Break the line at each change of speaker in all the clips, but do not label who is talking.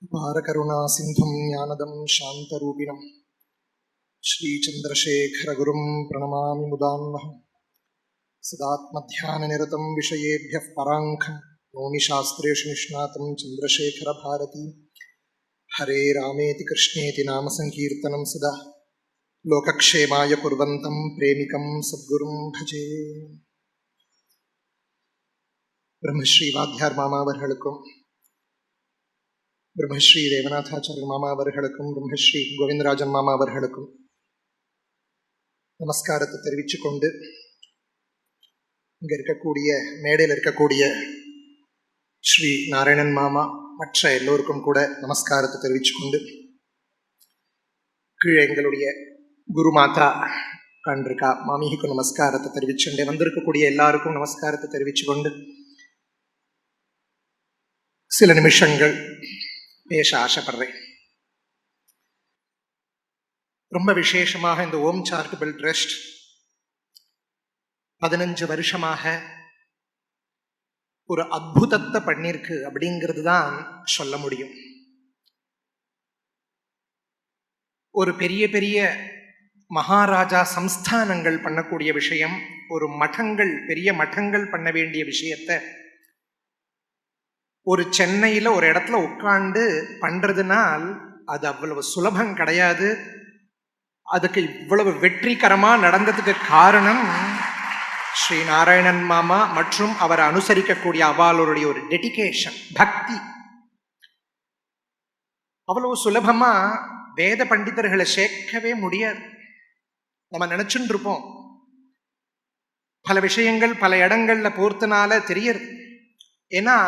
பாரகருணா சிந்தும் ஞானதம் சாந்தரூபிணம் ஸ்ரீச்சந்திரசேகரகுரும் பிரணமாமி முதான்வகம். சதாத்மத்யானநிரதம் விஷயேभ्यः பராங்கம் நோமி சாஸ்திரேஷு நிஷ்ணாதம் சந்திரசேகரபாரதி. ஹரே ராமேதி கிருஷ்ணேதி நாம சங்கீர்த்தனம் சதா லோகக்ஷேமாய குர்வந்தம் பிரேமிகம் சத்குரும் பஜே. பிரம்மஸ்ரீ வாத்தியார் மாமா அவர்களுக்கும், பிரம்மஸ்ரீ தேவநாதாச்சாரிய மாமா அவர்களுக்கும், பிரம்மஸ்ரீ கோவிந்தராஜன் மாமா அவர்களுக்கும் நமஸ்காரத்தை தெரிவித்துக் கொண்டு, இங்க இருக்கக்கூடிய மேடையில் இருக்கக்கூடிய ஸ்ரீ நாராயணன் மாமா மற்ற எல்லோருக்கும் கூட நமஸ்காரத்தை தெரிவித்துக் கொண்டு, கீழே எங்களுடைய குரு மாதா கண்டிருக்கா மாமிக்கு நமஸ்காரத்தை தெரிவிச்சுண்டு, வந்திருக்கக்கூடிய எல்லாருக்கும் நமஸ்காரத்தை தெரிவித்து கொண்டு சில நிமிஷங்கள் பேச ஆசைப்படுறேன். ரொம்ப விசேஷமாக இந்த ஓம் சாரிட்டபிள் ட்ரஸ்ட் 15 வருஷமாக ஒரு அற்புதத்தை பண்ணிருக்கு அப்படிங்கிறது தான் சொல்ல முடியும். ஒரு பெரிய பெரிய மகாராஜா சம்ஸ்தானங்கள் பண்ணக்கூடிய விஷயம், ஒரு மடங்கள், பெரிய மடங்கள் பண்ண வேண்டிய விஷயத்தை ஒரு சென்னையில் ஒரு இடத்துல உட்கார்ந்து பண்றதுனால் அது அவ்வளவு சுலபம் கிடையாது. அதுக்கு இவ்வளவு வெற்றிகரமா நடந்ததுக்கு காரணம் ஸ்ரீ நாராயணன் மாமா மற்றும் அவரை அனுசரிக்கக்கூடிய அவாளுடைய ஒரு டெடிகேஷன், பக்தி. அவ்வளவு சுலபமா வேத பண்டிதர்களை சேர்க்கவே முடியாது. நம்ம நினைச்சுட்டு இருப்போம், பல விஷயங்கள் பல இடங்கள்ல போர்த்தனால தெரியுது. ஏன்னா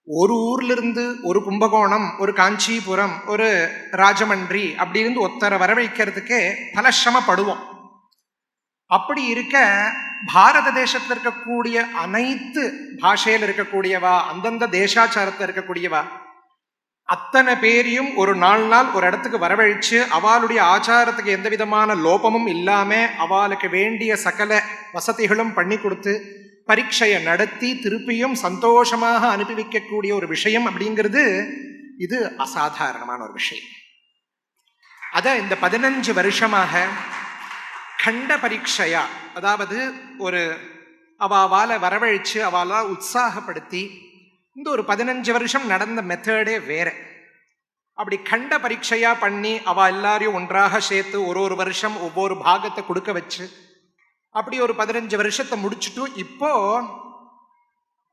ஒரு ஊர்ல இருந்து ஒரு கும்பகோணம், ஒரு காஞ்சிபுரம், ஒரு ராஜமன்றி அப்படி இருந்து ஒத்தரை வர வைக்கிறதுக்கே பல சிரமப்படுவோம். அப்படி இருக்க பாரத தேசத்தில் இருக்கக்கூடிய அனைத்து பாஷையில் இருக்கக்கூடியவா, அந்தந்த தேசாச்சாரத்தில் இருக்கக்கூடியவா அத்தனை பேரையும் ஒரு நாள் ஒரு இடத்துக்கு வரவழைச்சு அவளுடைய ஆச்சாரத்துக்கு எந்த விதமான லோபமும் இல்லாம அவளுக்கு வேண்டிய சகல வசதிகளும் பண்ணி கொடுத்து பரீட்சையை நடத்தி திருப்பியும் சந்தோஷமாக அனுப்பி வைக்கக்கூடிய ஒரு விஷயம் அப்படிங்கிறது இது அசாதாரணமான ஒரு விஷயம். அத இந்த 15 வருஷமாக கண்ட பரீட்சையா, அதாவது ஒரு அவாவால வரவழைச்சு அவால உற்சாகப்படுத்தி இந்த ஒரு 15 வருஷம் நடந்த மெத்தடே வேற. அப்படி கண்ட பரீட்சையா பண்ணி அவ எல்லாரையும் ஒன்றாக சேர்த்து ஒரு வருஷம் ஒவ்வொரு பாகத்தை கொடுக்க வச்சு அப்படி ஒரு 15 வருஷத்தை முடிச்சுட்டு இப்போ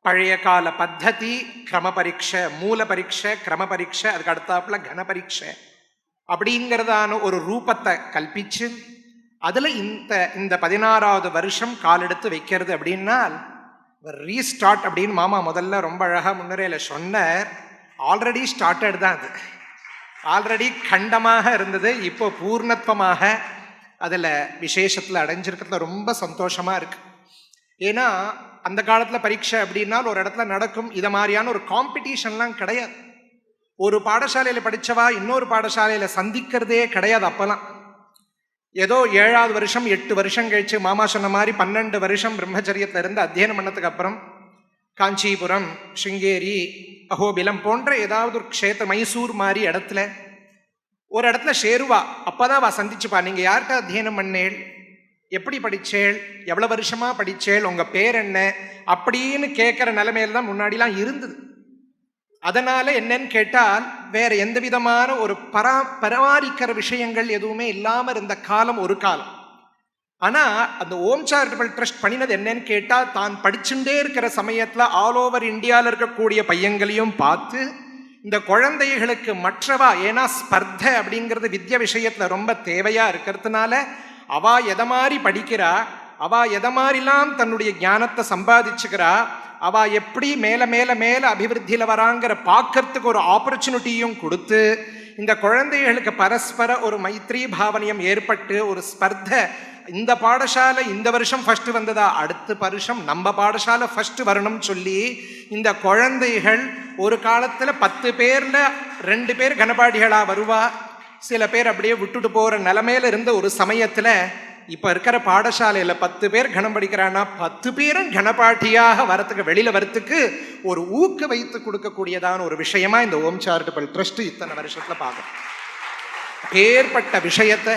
பழைய கால பத்ததி கிரம பரீட்சை, மூல பரீட்சை, கிரம பரீட்சை, அதுக்கு அடுத்தாப்புல கன பரீட்சை அப்படிங்கிறதான ஒரு ரூபத்தை கல்பிச்சு அதுல இந்த 16வது வருஷம் காலெடுத்து வைக்கிறது. அப்படின்னா ரீஸ்டார்ட் அப்படின்னு மாமா முதல்ல ரொம்ப அழகா முன்னுரையில சொன்னார். ஆல்ரெடி ஸ்டார்டட் தான், அது ஆல்ரெடி கண்டமாக இருந்தது, இப்போ பூர்ணத்துவமாக அதில் விசேஷத்தில் அடைஞ்சிருக்கிறதுல ரொம்ப சந்தோஷமா இருக்கு. ஏன்னா அந்த காலத்தில் பரீட்சை அப்படின்னா ஒரு இடத்துல நடக்கும், இதை மாதிரியான ஒரு காம்படிஷன்லாம் கிடையாது. ஒரு பாடசாலையில் படித்தவா இன்னொரு பாடசாலையில் சந்திக்கிறதே கிடையாது. அப்போலாம் ஏதோ 7வது வருஷம் 8 வருஷம் கழிச்சு மாமா சொன்ன மாதிரி 12 வருஷம் பிரம்மச்சரியத்தில் இருந்து அத்தியனம் பண்ணதுக்கு அப்புறம் காஞ்சிபுரம், சிங்கேரி, அஹோபிலம் போன்ற ஏதாவது ஒரு க்ஷேத்திர, மைசூர் மாதிரி இடத்துல ஒரு இடத்துல சேருவா. அப்பதான் அவ சந்திச்சுப்பா, நீங்க யார்கிட்ட அத்தியனம் பண்ணேள், எப்படி படிச்சேள், எவ்வளவு வருஷமா படிச்சேள், உங்க பேர் என்ன அப்படின்னு கேட்கிற நிலைமையில தான் முன்னாடிலாம் இருந்தது. அதனால என்னன்னு கேட்டால் வேற எந்த விதமான ஒரு பராமரிக்கிற விஷயங்கள் எதுவுமே இல்லாம இருந்த காலம் ஒரு காலம். ஆனா அந்த ஓம் சாரிட்டபிள் ட்ரஸ்ட் பண்ணினது என்னன்னு கேட்டா, தான் படிச்சுட்டே இருக்கிற சமயத்துல ஆல் ஓவர் இந்தியாவில் இருக்கக்கூடிய பையங்களையும் பார்த்து இந்த குழந்தைகளுக்கு மற்றவா, ஏன்னா ஸ்பர்த அப்படிங்கிறது வித்யா விஷயத்துல ரொம்ப தேவையா இருக்கிறதுனால அவா எதை மாதிரி படிக்கிறா, அவா எதை மாதிரிலாம் தன்னுடைய ஞானத்தை சம்பாதிச்சுக்கிறா, அவா எப்படி மேல மேல மேல அபிவிருத்தியில வராங்கிற பார்க்கறதுக்கு ஒரு ஆப்பர்ச்சுனிட்டியும் கொடுத்து இந்த குழந்தைகளுக்கு பரஸ்பர ஒரு மைத்ரி பாவனையம் ஏற்பட்டு ஒரு ஸ்பர்த, இந்த பாடசாலை இந்த வருஷம் ஃபர்ஸ்ட் வந்ததா, அடுத்த வருஷம் நம்ம பாடசாலை ஃபர்ஸ்ட் வரணும் சொல்லி இந்த குழந்தைகள் ஒரு காலத்துல 10 பேர்ல 2 பேர் கனபாடிகளா வருவா, சில பேர் அப்படியே விட்டுட்டு போற நிலைமையில இருந்த ஒரு சமயத்துல இப்ப இருக்கிற பாடசாலையில 10 பேர் கணம் படிக்கிறான்னா 10 பேரும் கணபாட்டியாக வரத்துக்கு, வெளியில வரத்துக்கு ஒரு ஊக்க வைத்து கொடுக்கக்கூடியதான ஒரு விஷயமா இந்த ஓம் சேரிட்டபிள் ட்ரஸ்ட் இத்தனை வருஷத்துல பார்க்கணும். பேர்பட்ட விஷயத்தை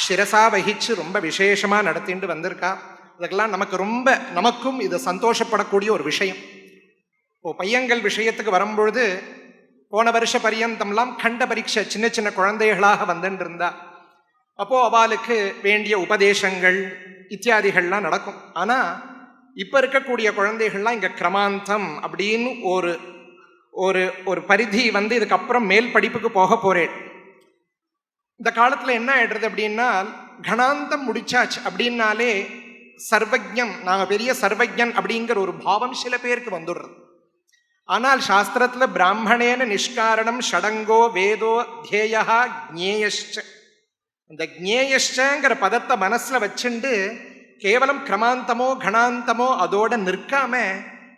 சிரசா வகிச்சு ரொம்ப விசேஷமா நடத்திட்டு வந்திருக்கா. இதுக்கெல்லாம் நமக்கும் இது சந்தோஷப்படக்கூடிய ஒரு விஷயம். இப்போ பையங்கள் விஷயத்துக்கு வரும்பொழுது போன வருஷ பரியந்தம்லாம் கண்ட பரீட்சை சின்ன சின்ன குழந்தைகளாக வந்துட்டு இருந்தா. அப்போ அவளுக்கு வேண்டிய உபதேசங்கள் இத்தியாதிகள்லாம் நடக்கும். ஆனா இப்ப இருக்கக்கூடிய குழந்தைகள்லாம் இங்க கிரமாந்தம் அப்படின்னு ஒரு ஒரு ஒரு பரிதி இதுக்கப்புறம் மேல் படிப்புக்கு போக போறேன். இந்த காலத்துல என்ன ஆயிடுறது அப்படின்னா, கணாந்தம் முடிச்சாச்சு அப்படின்னாலே சர்வஜம், நாங்க பெரிய சர்வஜன் அப்படிங்கிற ஒரு பாவம் சில பேருக்கு வந்துடுறது. ஆனால் சாஸ்திரத்துல பிராமணேன நிஷ்காரணம் ஷடங்கோ வேதோ தியேயா ஜ்ஞேயஷ்ச, இந்த ஜ்ஞேயஷ்சங்கிற பதத்தை மனசுல வச்சுண்டு கேவலம் கிரமாந்தமோ கணாந்தமோ அதோட நிற்காம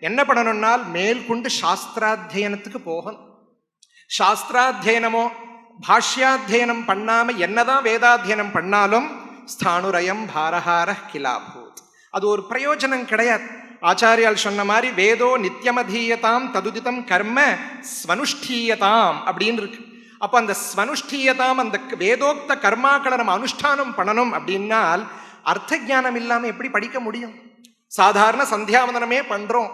என்ன பண்ணணும்னால் மேல்கொண்டு சாஸ்திராத்தியனத்துக்கு போகணும். சாஸ்திராத்தியனமோ பாஷ்யாத்தியனம் பண்ணாம என்னதான் வேதாத்தியனம் பண்ணாலும் ஸ்தானுரயம் பாரஹார கிலாபூத், அது ஒரு பிரயோஜனம் கிடையாது. ஆச்சாரியால் சொன்ன மாதிரி வேதோ நித்தியமதீயதாம் ததுதிதம் கர்ம ஸ்வனுஷ்டீயதாம் அப்படின்னு இருக்கு. அப்ப அந்த ஸ்வனுஷ்டீயதாம், அந்த வேதோக்த கர்மாக்களை நம்ம அனுஷ்டானம் பண்ணணும் அப்படின்னால் அர்த்த ஜானம் இல்லாம எப்படி படிக்க முடியும்? சாதாரண சந்தியாவந்தனமே பண்றோம்,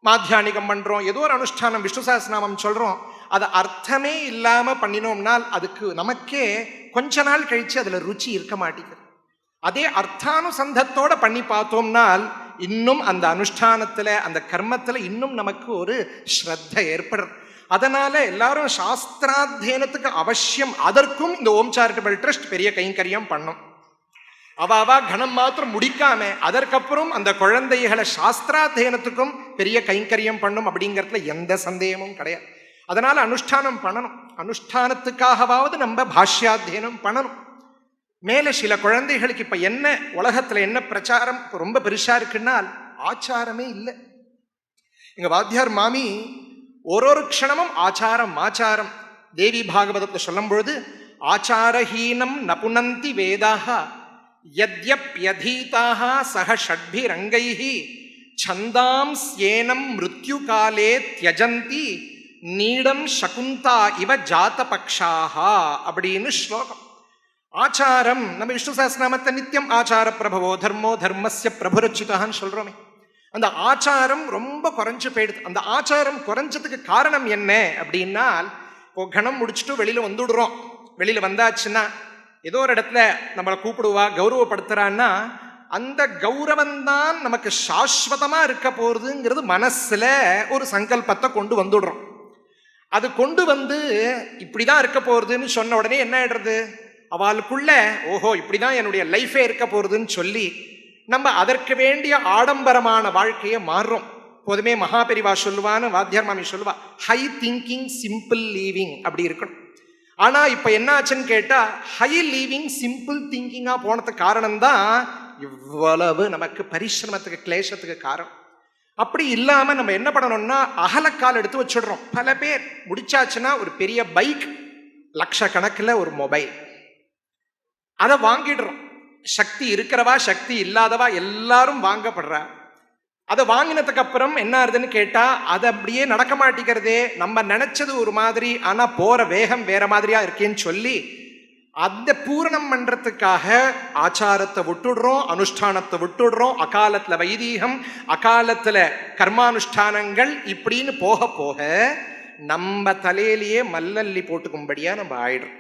மாத்தியானிகம் பண்றோம், ஏதோ ஒரு அனுஷ்டானம் விஷ்ணு சஹஸ்ரநாமம் சொல்றோம், அது அர்த்தமே இல்லாம பண்ணினோம்னால் அதுக்கு நமக்கே கொஞ்ச நாள் கழிச்சு அதுல ருச்சி இருக்க மாட்டேங்குது. அதே அர்த்தானுசந்தத்தோட பண்ணி பார்த்தோம்னால் இன்னும் அந்த அனுஷ்டானத்துல அந்த கர்மத்துல இன்னும் நமக்கு ஒரு ஸ்ரத்த ஏற்படுறது. அதனால எல்லாரும் சாஸ்திராத்தியனத்துக்கு அவசியம், அதற்கும் இந்த ஓம் சேரிட்டபிள் ட்ரஸ்ட் பெரிய கைங்கரியம் பண்ணும். அவா கணம் மாத்திரம் முடிக்காம அதற்கப்புறம் அந்த குழந்தைகளை சாஸ்திராத்தியனத்துக்கும் பெரிய கைங்கரியம் பண்ணும் அப்படிங்கிறதுல எந்த சந்தேகமும் கிடையாது. அதனால அனுஷ்டானம் பண்ணணும். அனுஷ்டானத்துக்காகவாவது நம்ம பாஷ்யாத்தியனம் பண்ணணும். மேல சில குழந்தைகளுக்கு இப்ப என்ன உலகத்துல என்ன பிரச்சாரம் ரொம்ப பெருசா இருக்குன்னா ஆச்சாரமே இல்லை. எங்க வாத்தியார் மாமி ஒரு க்ஷணமும் ஆச்சாரம் ஆச்சாரம். தேவி பாகவதத்தை சொல்லும் பொழுது ஆச்சாரஹீனம் நபுனந்தி வேதாக யத்யப்யதீதாக சக ஷட்பிரங்கைஹி சந்தாம் ஸ்யேனம் மிருத்யு காலே த்யஜந்தி நீடம் சகுந்தா இவ ஜாத பக்ஷாக அப்படின்னு ஸ்லோகம். ஆச்சாரம், நம்ம விஷ்ணு சஹஸ்ரநாமத்தை நித்தியம் ஆச்சார பிரபவோ தர்மோ தர்மஸ்ய பிரபுரச்சிதான்னு சொல்றோமே, அந்த ஆச்சாரம் ரொம்ப குறைஞ்சு போயிடுது. அந்த ஆச்சாரம் குறைஞ்சதுக்கு காரணம் என்ன அப்படின்னா, இப்போ கணம் முடிச்சுட்டு வெளியில வந்துடுறோம். வெளியில வந்தாச்சுன்னா ஏதோ ஒரு இடத்துல நம்மளை கூப்பிடுவா, கௌரவப்படுத்துறான்னா அந்த கௌரவம்தான் நமக்கு சாஸ்வதமா இருக்க போறதுங்கிறது மனசுல ஒரு சங்கல்பத்தை கொண்டு வந்துடுறோம். அது கொண்டு இப்படிதான் இருக்க போறதுன்னு சொன்ன உடனே என்ன ஆயிடுறது, அவளுக்குள்ள ஓஹோ இப்படிதான் என்னுடைய லைஃபே இருக்க போறதுன்னு சொல்லி நம்ம அதற்கு வேண்டிய ஆடம்பரமான வாழ்க்கையை மாறுறோம். போதுமே மகாபெரிவா சொல்லுவான்னு வாத்தியார் மாமி சொல்லுவா, ஹை திங்கிங் சிம்பிள் லீவிங் அப்படி இருக்கணும். ஆனா இப்ப என்ன ஆச்சுன்னு கேட்டா, ஹை லீவிங் சிம்பிள் திங்கிங்கா போனதுக்கு காரணம் தான் இவ்வளவு நமக்கு பரிசிரமத்துக்கு கிளேசத்துக்கு காரணம். அப்படி இல்லாம நம்ம என்ன பண்ணணும்னா அகலக்கால் எடுத்து வச்சுடுறோம். பல பேர் முடிச்சாச்சுன்னா ஒரு பெரிய பைக், லட்சக்கணக்கில் ஒரு மொபைல், அதை வாங்கிடுறோம். சக்தி இருக்கிறவா சக்தி இல்லாதவா எல்லாரும் வாங்கப்படுறா. அதை வாங்கினதுக்கு அப்புறம் என்ன ஆகுதுன்னு கேட்டா, அது அப்படியே நடக்க மாட்டேங்கிறதே. நம்ம நினைச்சது ஒரு மாதிரி, ஆனா போற வேகம் வேற மாதிரியா இருக்கேன்னு சொல்லி அந்த பூரணம் பண்றதுக்காக ஆச்சாரத்தை விட்டுடுறோம், அனுஷ்டானத்தை விட்டுடுறோம். அகாலத்துல வைதீகம், அகாலத்துல கர்மானுஷ்டானங்கள் இப்படின்னு போக போக நம்ம தலையிலேயே மல்லல்லி போட்டுக்கும்படியா நம்ம ஆயிடுறோம்.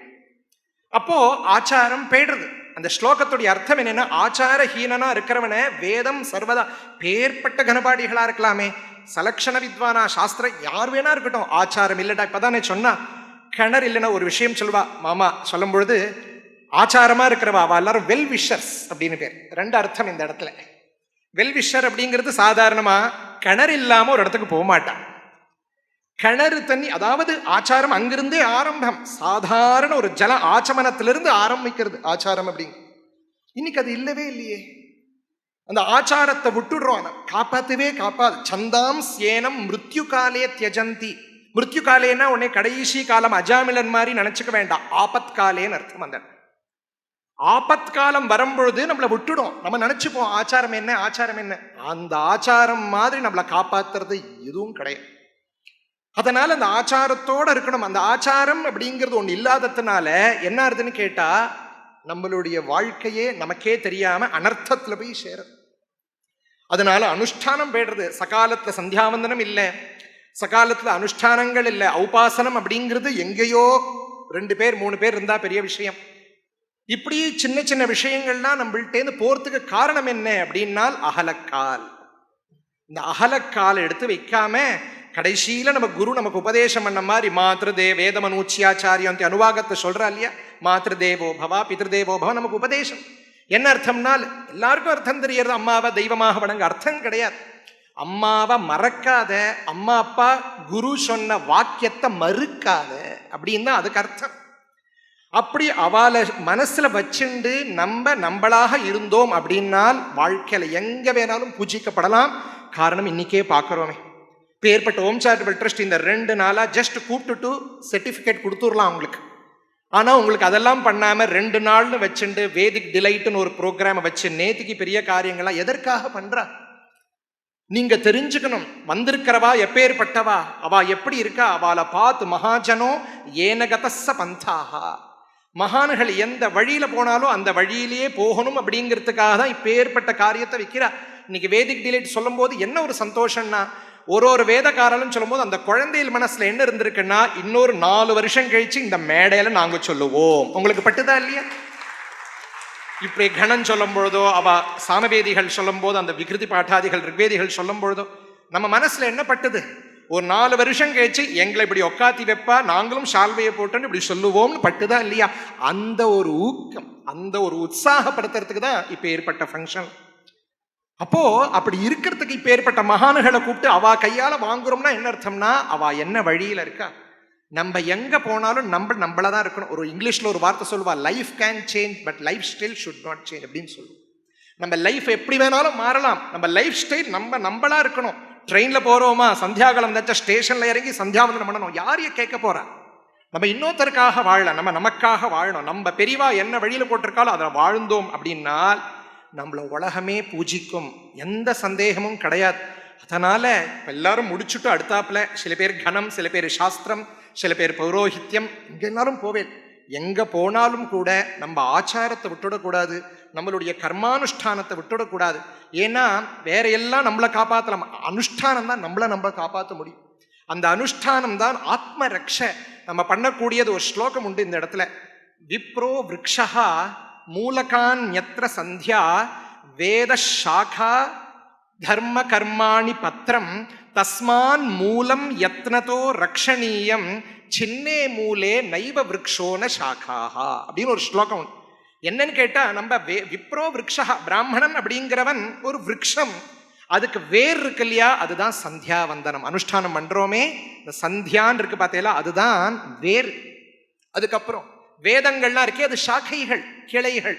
அப்போ ஆச்சாரம் போயிடுறது. அந்த ஸ்லோகத்துடைய அர்த்தம் என்னன்னா, ஆச்சாரஹீனனா இருக்கிறவன வேதம் சர்வதா, பேர்பட்ட கனபாடிகளா இருக்கலாமே, சலக்ஷண வித்வானா சாஸ்திரம் யார் வேணா இருக்கட்டும், ஆச்சாரம் இல்லடா. இப்பதானே சொன்னா கிணறு இல்லைன்னா ஒரு விஷயம் சொல்லுவா மாமா சொல்லும் பொழுது, ஆச்சாரமா இருக்கிறவா அவ எல்லாரும் வெல் விஷர்ஸ் அப்படின்னு பேர். ரெண்டு அர்த்தம் இந்த இடத்துல. வெல் விஷர் அப்படிங்கிறது சாதாரணமா கிணறு இல்லாம ஒரு இடத்துக்கு போக மாட்டான். கிணறு தண்ணி, அதாவது ஆச்சாரம் அங்கிருந்தே ஆரம்பம். சாதாரண ஒரு ஜல ஆச்சமனத்திலிருந்து ஆரம்பிக்கிறது ஆச்சாரம் அப்படிங்க. இன்னைக்கு அது இல்லவே இல்லையே. அந்த ஆச்சாரத்தை விட்டுடுறோம், காப்பாத்தவே காப்பாது. சந்தாம் ஸ்யேனம் மிருத்யு காலே தியஜந்தி. மிருத்யு காலேன்னா உடனே கடைசி காலம் அஜாமிலன் மாதிரி நினைச்சுக்க வேண்டாம், ஆபத் காலேன்னு அர்த்தம். அந்த ஆபத்காலம் வரும்பொழுது நம்மளை விட்டுடும். நம்ம நினைச்சுப்போம் ஆச்சாரம் என்ன ஆச்சாரம் என்ன. அந்த ஆச்சாரம் மாதிரி நம்மளை காப்பாத்துறது எதுவும் கிடையாது. அதனால அந்த ஆச்சாரத்தோட இருக்கணும். அந்த ஆச்சாரம் அப்படிங்கிறது ஒண்ணு இல்லாததுனால என்ன ஆகுதுன்னு கேட்டா, நம்மளுடைய வாழ்க்கையே நமக்கே தெரியாம அனர்த்தத்துல போய் சேரும். அதனால அனுஷ்டானம் போயிடுறது. சகாலத்துல சந்தியாவந்தனம் இல்லை, சகாலத்துல அனுஷ்டானங்கள் இல்லை. உபாசனம் அப்படிங்கிறது எங்கேயோ 2 பேர் 3 பேர் இருந்தா பெரிய விஷயம். இப்படி சின்ன சின்ன விஷயங்கள்லாம் நம்மள்டேந்து போறதுக்கு காரணம் என்ன அப்படின்னால் அகலக்கால். இந்த அகலக்கால் எடுத்து வைக்காம கடைசியில நம்ம குரு நமக்கு உபதேசம் பண்ண மாதிரி மாத்ருதே வேதமனூச்சியாச்சாரியம் அனுவாகத்தை சொல்றா இல்லையா, மாத்ருதேவோ பவா பித்ருதேவோ பவா நமக்கு உபதேசம். என்ன அர்த்தம்னால் எல்லாருக்கும் அர்த்தம் தெரியறது, அம்மாவை தெய்வமாக வணங்க. அர்த்தம் கிடையாது. அம்மாவை மறக்காத, அம்மா அப்பா குரு சொன்ன வாக்கியத்தை மறுக்காத அப்படின்னு தான் அதுக்கு அர்த்தம். அப்படி அவளை மனசுல வச்சுண்டு நம்மளாக இருந்தோம் அப்படின்னால் வாழ்க்கையில எங்க வேணாலும் பூஜிக்கப்படலாம். காரணம் இன்னைக்கே பார்க்கிறோமே, பேர்பட்ட ஓம் சேரிட்டபிள் ட்ரஸ்ட் இந்த 2 நாளா ஜஸ்ட் கூப்பிட்டுட்டு சர்டிபிகேட் கொடுத்துடலாம் உங்களுக்கு. ஆனா உங்களுக்கு அதெல்லாம் பண்ணாம 2 நாள்னு வச்சுண்டு வேதிக் டிலைட்னு ஒரு ப்ரோக்ராம் வச்சு நேத்திக்கு பெரிய காரியங்கள்லாம் எதற்காக பண்றா? நீங்க தெரிஞ்சுக்கணும், வந்திருக்கிறவா எப்பேற்பட்டவா, அவ எப்படி இருக்கா, அவளை பார்த்து மகாஜனோ ஏனகதஸ்ஸ பந்தாகா, மகான்கள் எந்த வழியில போனாலும் அந்த வழியிலேயே போகணும் அப்படிங்கிறதுக்காக தான் இப்பேற்பட்ட காரியத்தை வைக்கிறா. இன்னைக்கு வேதிக் டிலைட் சொல்லும் போது என்ன ஒரு சந்தோஷம்னா, ஒரு வேதக்காரலும் சொல்லும் போது அந்த குழந்தைகள் மனசுல என்ன இருந்திருக்குன்னா, இன்னொரு 4 வருஷம் கழிச்சு இந்த மேடையில நாங்க சொல்லுவோம். உங்களுக்கு பட்டுதா இல்லையா? இப்படி கணம் சொல்லும் பொழுதோ, அவ சாமவேதிகள் சொல்லும் போது, அந்த விகிருதி பாட்டாதிகள் ரிக்வேதிகள் சொல்லும் பொழுதோ நம்ம மனசுல என்ன பட்டுது? ஒரு 4 வருஷம் கழிச்சு எங்களை இப்படி உக்காத்தி வைப்பா, நாங்களும் சால்வையை போட்டோன்னு இப்படி சொல்லுவோம்னு பட்டுதா இல்லையா? அந்த ஒரு ஊக்கம், அந்த ஒரு உற்சாகப்படுத்துறதுக்கு தான் இப்ப ஏற்பட்ட ஃபங்க்ஷன். அப்போ அப்படி இருக்கிறதுக்கு இப்ப ஏற்பட்ட மகான்களை கூப்பிட்டு அவ கையால வாங்குறோம்னா என்ன அர்த்தம்னா, அவ என்ன வழியில இருக்கா, நம்ம எங்க போனாலும் நம்மளதான் இருக்கணும். ஒரு இங்கிலீஷ்ல ஒரு வார்த்தை சொல்லுவா, life can change but life style should not change அப்படின்னு சொல்லுவோம். நம்ம லைஃப் எப்படி வேணாலும் மாறலாம், நம்ம லைஃப் ஸ்டைல் நம்மளா இருக்கணும். ட்ரெயின்ல போறோமா, சந்தியாகாலம் தச்ச ஸ்டேஷன்ல இறங்கி சந்தியாவந்தனம் பண்ணணும், யாரையும் கேட்க போறா? நம்ம இன்னொருத்தருக்காக வாழலாம், நம்ம நமக்காக வாழணும். நம்ம பெரியவா என்ன வழியில போட்டிருக்காலும் அதில் வாழ்ந்தோம் அப்படின்னால் நம்மள உலகமே பூஜிக்கும், எந்த சந்தேகமும் கிடையாது. அதனால எல்லாரும் முடிச்சுட்டு அடுத்தாப்புல சில பேர் கணம், சில பேர் சாஸ்திரம், சில பேர் பௌரோஹித்யம், இங்க எல்லாரும் போவேன். எங்க போனாலும் கூட நம்ம ஆச்சாரத்தை விட்டுடக்கூடாது, நம்மளுடைய கர்மானுஷ்டானத்தை விட்டுடக்கூடாது. ஏன்னா வேற எல்லாம் நம்மளை காப்பாற்றலாம், அனுஷ்டானம் தான் நம்மளை காப்பாற்ற முடியும். அந்த அனுஷ்டானம் தான் ஆத்ம ரக்ஷ. நம்ம பண்ணக்கூடியது ஒரு ஸ்லோகம் உண்டு இந்த இடத்துல, விப்ரோ விரக்ஷா மூலகான் யத்ர சந்தியா வேத சாகா தர்ம கர்மாணி பத்திரம் தஸ்மான் மூலம் யத்னதோ ரக்ஷணீயம் சின்னே மூலே நைவ விரக்ஷோன சாகாஹா அப்படின்னு ஒரு ஸ்லோகம் உண்டு. என்னன்னு கேட்டா, நம்ம விப்ரோ விரக்ஷா, பிராமணன் அப்படிங்கிறவன் ஒரு விரக்ஷம், அதுக்கு வேர் இருக்கு இல்லையா, அதுதான் சந்தியாவந்தனம். அனுஷ்டானம் பண்றோமே, இந்த சந்தியான் இருக்கு பார்த்தீங்களா, அதுதான் வேர். அதுக்கப்புறம் வேதங்கள்லாம் இருக்கே, அது சாக்கைகள், கிளைகள்.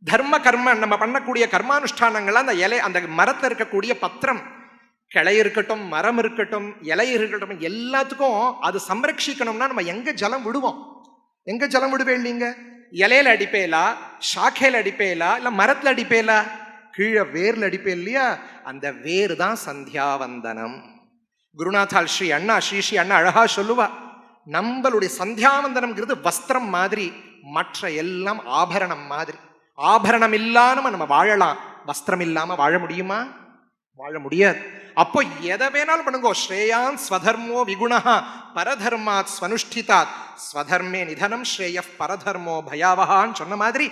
தர்ம கர்ம நம்ம பண்ணக்கூடிய கர்மானுஷ்டானங்கள்லாம் அந்த இலை, அந்த மரத்தில் இருக்கக்கூடிய பத்திரம், கிளை இருக்கட்டும், மரம் இருக்கட்டும், இலை இருக்கட்டும், எல்லாத்துக்கும் அது சம்ரட்சிக்கணும்னா நம்ம எங்க ஜலம் விடுவோம்? எங்க ஜலம் விடுவேன்? நீங்க இலையில அடிப்பேலா, சாக்கையில அடிப்பேலா, இல்ல மரத்துல அடிப்பேலா? கீழே வேர்ல அடிப்பே இல்லையா? அந்த வேர் தான் சந்தியாவந்தனம். குருநாதால் ஸ்ரீ அண்ணா அழகா சொல்லுவா, நம்மளுடைய சந்தியாவந்தனம்ங்கிறது வஸ்திரம் மாதிரி, மற்ற எல்லாம் ஆபரணம் மாதிரி. ஆபரணம் இல்லாம நம்ம வாழலாம், வஸ்திரம் இல்லாம வாழ முடியுமா? வாழ முடியாது. அப்போ எதை வேணாலும் பண்ணுங்க. ஸ்ரேயான் ஸ்வதர்மோ விகுணா பரதர்மாத் ஸ்வனுஷ்டிதாத் ஸ்வதர்மே நிதனம் ஸ்ரேய பரதர்மோ பயாவகான்னு சொன்ன மாதிரி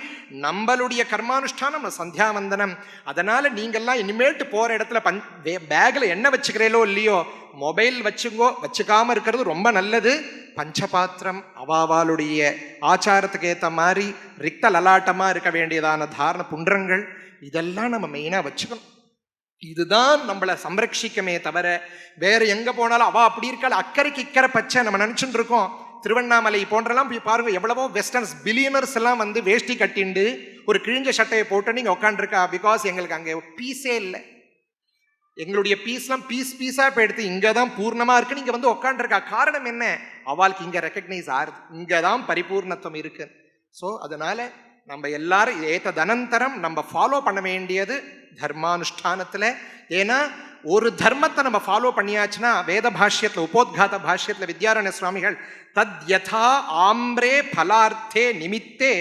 நம்மளுடைய கர்மானுஷ்டானம் சந்தியாவந்தனம். அதனால நீங்கள்லாம் இனிமேல்ட்டு போற இடத்துல பேக்ல என்ன வச்சுக்கிறீங்களோ இல்லையோ, மொபைல் வச்சுங்கோ, வச்சுக்காம இருக்கிறது ரொம்ப நல்லது. பஞ்சபாத்திரம் அவாவாளுடைய ஆச்சாரத்துக்கு ஏற்ற மாதிரி ரிக்த லலாட்டமா இருக்க வேண்டியதான தாரண புன்றங்கள், இதெல்லாம் நம்ம மெயினா வச்சுக்கணும். இதுதான் நம்மளை சம்ரட்சிக்கமே தவிர வேற எங்க போனாலும் அவ அப்படி இருக்காள், அக்கறைக்கு இக்கரை பச்சை நம்ம நினைச்சுட்டு இருக்கோம். திருவண்ணாமலை போன்றெல்லாம் போய் பாருங்க, எவ்வளவோ வெஸ்டர்ன்ஸ் பில்லியனர்ஸ் எல்லாம் வந்து வேஷ்டி கட்டிண்டு ஒரு கிழிஞ்ச சட்டையை போட்டு நீங்க உட்காந்துருக்கா. பிகாஸ் எங்களுக்கு அங்கே பீஸே இல்லை. எங்களுடைய பீஸ்லாம் பீஸா இப்போ எடுத்து இங்கதான் பூர்ணமா இருக்கு, நீங்க வந்து உட்காந்துருக்கா. காரணம் என்ன? அவளுக்கு இங்க ரெக்கக்னைஸ் ஆகுது, இங்கதான் பரிபூர்ணத்துவம் இருக்கு. ஸோ அதனால நம்ம எல்லாரும் ஏததனந்தரம் நம்ம ஃபாலோ பண்ண வேண்டியது தர்மானுஷ்டானத்துல. ஏன்னா ஒரு தர்மத்தை நம்ம ஃபாலோ பண்ணியாச்சுன்னா, வேத பாஷ்யத்துல உபோத்காத பாஷ்யத்துல வித்யாரண்ய சுவாமிகள் தத் யதா ஆம்ரே பலார்த்தே நிமித்தே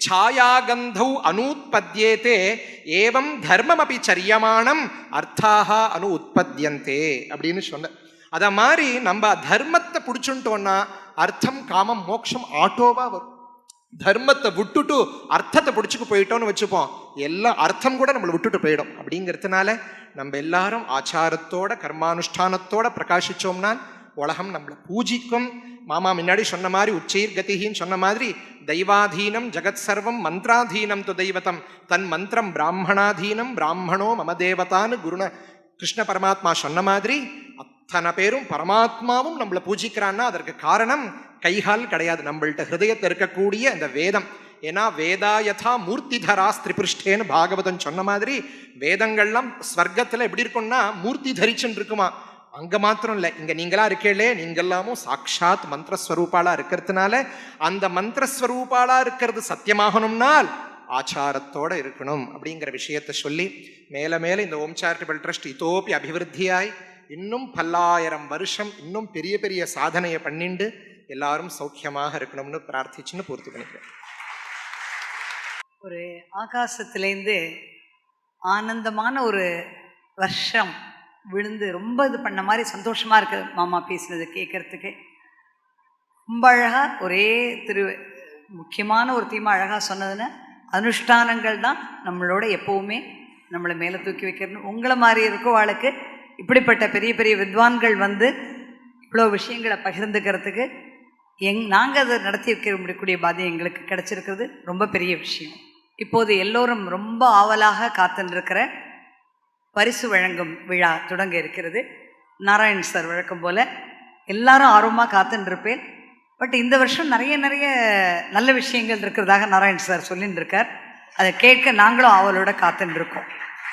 சாயாகந்தௌ அனூத்பத்யேதே ஏவம் தர்மமபி சரியமானம் அர்த்தாக அனு உற்பத்தியந்தே அப்படின்னு சொன்ன. அத மாதிரி நம்ம தர்மத்தை பிடிச்சுட்டோம்னா அர்த்தம் காமம் மோட்சம் ஆட்டோவா வரும். தர்மத்தை விட்டுட்டு அர்த்தத்தை பிடிச்சுக்கு போயிட்டோம்னு வச்சுப்போம், எல்லாம் அர்த்தம் கூட நம்மளை விட்டுட்டு போயிடும். அப்படிங்கிறதுனால நம்ம எல்லாரும் ஆச்சாரத்தோட கர்மானுஷ்டானத்தோட பிரகாசிச்சோம்னா உலகம் நம்மளை பூஜிக்கும். மாமா முன்னாடி சொன்ன மாதிரி உச்சைர் கதிகின்னு சொன்ன மாதிரி தெய்வாதீனம் ஜெகத் சர்வம் மந்திராதீனம் து தெய்வத்தம் தன் மந்திரம் பிராமணாதீனம் பிராமணோ மம தேவதான்னு குருண கிருஷ்ண பரமாத்மா சொன்ன மாதிரி அத்தனை பேரும் பரமாத்மாவும் நம்மளை பூஜிக்கிறான்னா அதற்கு காரணம் கைகால் கிடையாது, நம்மள்ட்ட ஹிருதயத்தில் இருக்கக்கூடிய இந்த வேதம். ஏன்னா வேதாயதா மூர்த்திதராஸ் திரிபிருஷ்டேன்னு பாகவதன் சொன்ன மாதிரி வேதங்கள்லாம் ஸ்வர்க்கத்துல எப்படி இருக்கும்னா மூர்த்தி தரிச்சுன்னு இருக்குமா. அங்க மாத்திரம் இல்லை, இங்க நீங்களா இருக்கே, நீங்கெல்லாமும் சாட்சாத் மந்திரஸ்வரூபாலா இருக்கிறதுனால அந்த மந்திரஸ்வரூபாலா இருக்கிறது சத்தியமாகணும்னால் ஆச்சாரத்தோட இருக்கணும் அப்படிங்கிற விஷயத்தை சொல்லி மேல மேல இந்த ஓம் சேரிட்டபிள் ட்ரஸ்ட் இதோப்பி அபிவிருத்தியாய் இன்னும் 1000 வருஷம் இன்னும் பெரிய பெரிய சாதனையை பண்ணிண்டு எல்லாரும் சௌக்கியமாக இருக்கணும்னு பிரார்த்திச்சுன்னு பூர்த்தி பண்ணிக்கிறேன்.
ஒரு ஆகாசத்திலேருந்து ஆனந்தமான ஒரு வருஷம் விழுந்து ரொம்ப இது பண்ண மாதிரி சந்தோஷமா இருக்கு மாமா பேசினது கேட்கறதுக்கு. ரொம்ப அழகா ஒரே முக்கியமான ஒரு தீமா அழகா சொன்னதுன்னா அனுஷ்டானங்கள் தான் நம்மளோட எப்பவுமே நம்மளை மேலே தூக்கி வைக்கணும். உங்களை மாதிரி இருக்கவாளுக்கு இப்படிப்பட்ட பெரிய பெரிய வித்வான்கள் வந்து இவ்வளோ விஷயங்களை பகிர்ந்துக்கிறதுக்கு நாங்கள் அதை நடத்தி வைக்க முடியக்கூடிய பாதியம் எங்களுக்கு கிடைச்சிருக்கிறது ரொம்ப பெரிய விஷயம். இப்போது எல்லோரும் ரொம்ப ஆவலாக காத்துருக்கிற பரிசு வழங்கும் விழா தொடங்க இருக்கிறது. நாராயண் சார் வழக்கம் போல் எல்லாரும் ஆர்வமாக காத்துருப்பேன். பட் இந்த வருஷம் நிறைய நல்ல விஷயங்கள் இருக்கிறதாக நாராயண் சார் சொல்லின்னு இருக்கார். அதை கேட்க நாங்களும் ஆவலோட காத்துருக்கோம்.